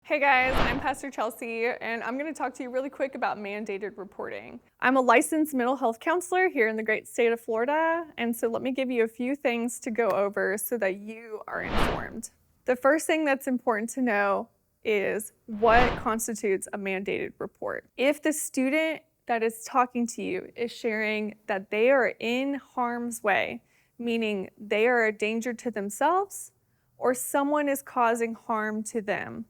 Hey guys, I'm Pastor Chelsea, and I'm going to talk to you really quick about mandated reporting. I'm a licensed mental health counselor here in the great state of Florida, and so let me give you a few things to go over so that you are informed. The first thing that's important to know is what constitutes a mandated report. If the student that is talking to you is sharing that they are in harm's way, meaning they are a danger to themselves or someone is causing harm to them,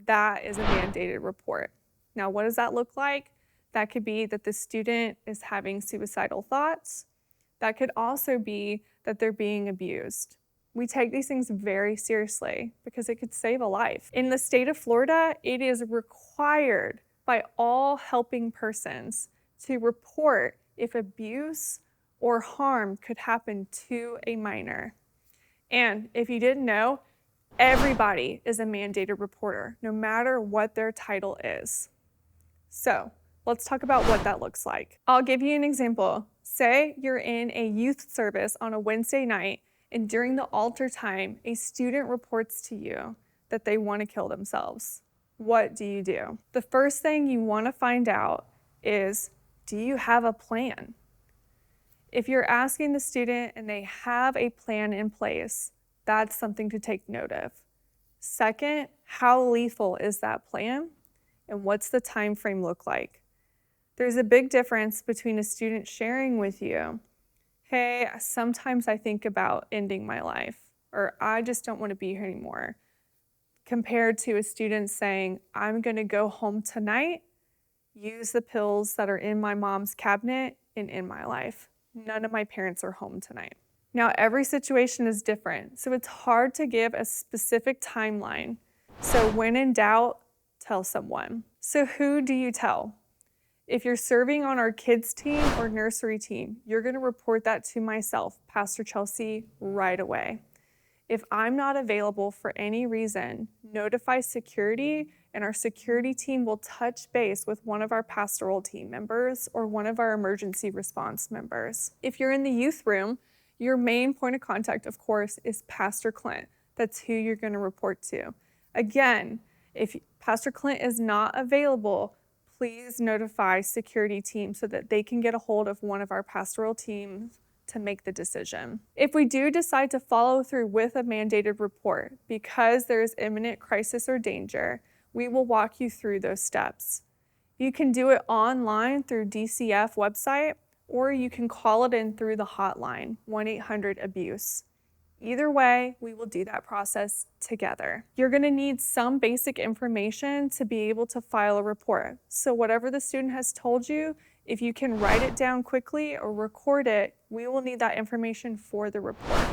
that is a mandated report. Now, what does that look like? That could be that the student is having suicidal thoughts. That could also be that they're being abused. We take these things very seriously because it could save a life. In the state of Florida, it is required by all helping persons to report if abuse or harm could happen to a minor. And if you didn't know, everybody is a mandated reporter, no matter what their title is. So let's talk about what that looks like. I'll give you an example. Say you're in a youth service on a Wednesday night, and during the altar time, a student reports to you that they want to kill themselves. What do you do? The first thing you want to find out is, do you have a plan? If you're asking the student and they have a plan in place, that's something to take note of. Second, how lethal is that plan? And what's the time frame look like? There's a big difference between a student sharing with you, hey, sometimes I think about ending my life, or I just don't want to be here anymore, compared to a student saying, I'm going to go home tonight, use the pills that are in my mom's cabinet, and end my life. None of my parents are home tonight. Now, every situation is different, so it's hard to give a specific timeline. So when in doubt, tell someone. So who do you tell? If you're serving on our kids team or nursery team, you're going to report that to myself, Pastor Chelsea, right away. If I'm not available for any reason, notify security, and our security team will touch base with one of our pastoral team members or one of our emergency response members. If you're in the youth room, your main point of contact, of course, is Pastor Clint. That's who you're going to report to. Again, if Pastor Clint is not available, please notify security team so that they can get a hold of one of our pastoral teams to make the decision. If we do decide to follow through with a mandated report because there is imminent crisis or danger, we will walk you through those steps. You can do it online through DCF website, or you can call it in through the hotline, 1-800-ABUSE. Either way, we will do that process together. You're going to need some basic information to be able to file a report. So whatever the student has told you, if you can write it down quickly or record it, we will need that information for the report.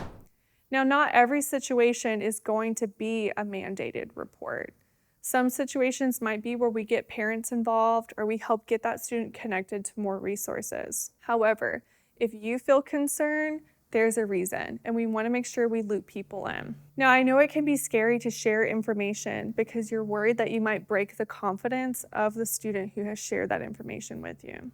Now, not every situation is going to be a mandated report. Some situations might be where we get parents involved or we help get that student connected to more resources. However, if you feel concerned, there's a reason, and we want to make sure we loop people in. Now, I know it can be scary to share information because you're worried that you might break the confidence of the student who has shared that information with you.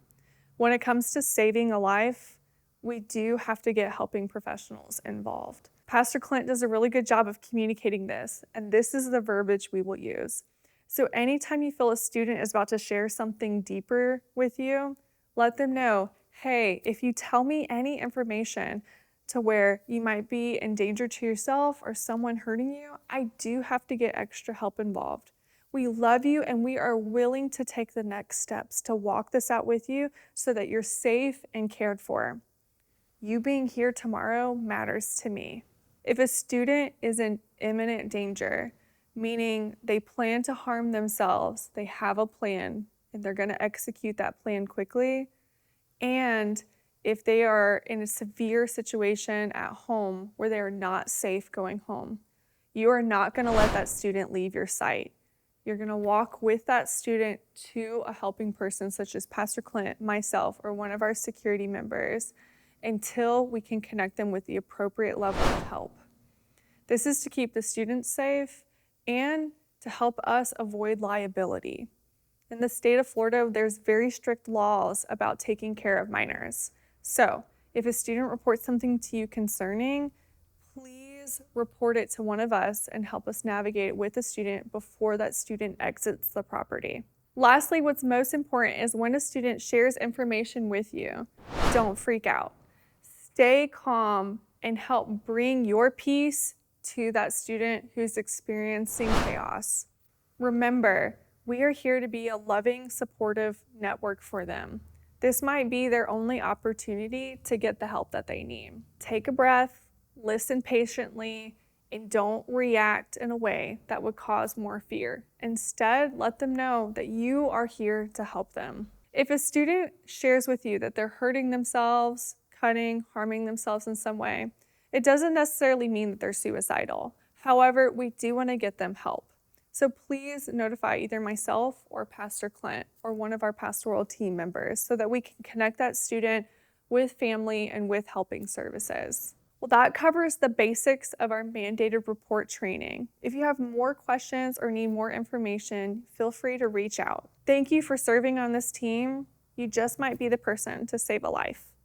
When it comes to saving a life, we do have to get helping professionals involved. Pastor Clint does a really good job of communicating this, and this is the verbiage we will use. So anytime you feel a student is about to share something deeper with you, let them know, hey, if you tell me any information to where you might be in danger to yourself or someone hurting you, I do have to get extra help involved. We love you and we are willing to take the next steps to walk this out with you so that you're safe and cared for. You being here tomorrow matters to me. If a student is in imminent danger, meaning they plan to harm themselves, they have a plan, and they're going to execute that plan quickly, and if they are in a severe situation at home where they are not safe going home, you are not going to let that student leave your sight. You're going to walk with that student to a helping person such as Pastor Clint, myself, or one of our security members until we can connect them with the appropriate level of help. This is to keep the students safe and to help us avoid liability. In the state of Florida, there's very strict laws about taking care of minors. So if a student reports something to you concerning, please please report it to one of us and help us navigate with the student before that student exits the property. Lastly, what's most important is when a student shares information with you, don't freak out. Stay calm and help bring your peace to that student who's experiencing chaos. Remember, we are here to be a loving, supportive network for them. This might be their only opportunity to get the help that they need. Take a breath, listen patiently, and don't react in a way that would cause more fear. Instead, let them know that you are here to help them. If a student shares with you that they're hurting themselves, cutting, harming themselves in some way, it doesn't necessarily mean that they're suicidal. However, we do want to get them help. So please notify either myself or Pastor Clint or one of our pastoral team members so that we can connect that student with family and with helping services. Well, that covers the basics of our mandated report training. If you have more questions or need more information, feel free to reach out. Thank you for serving on this team. You just might be the person to save a life.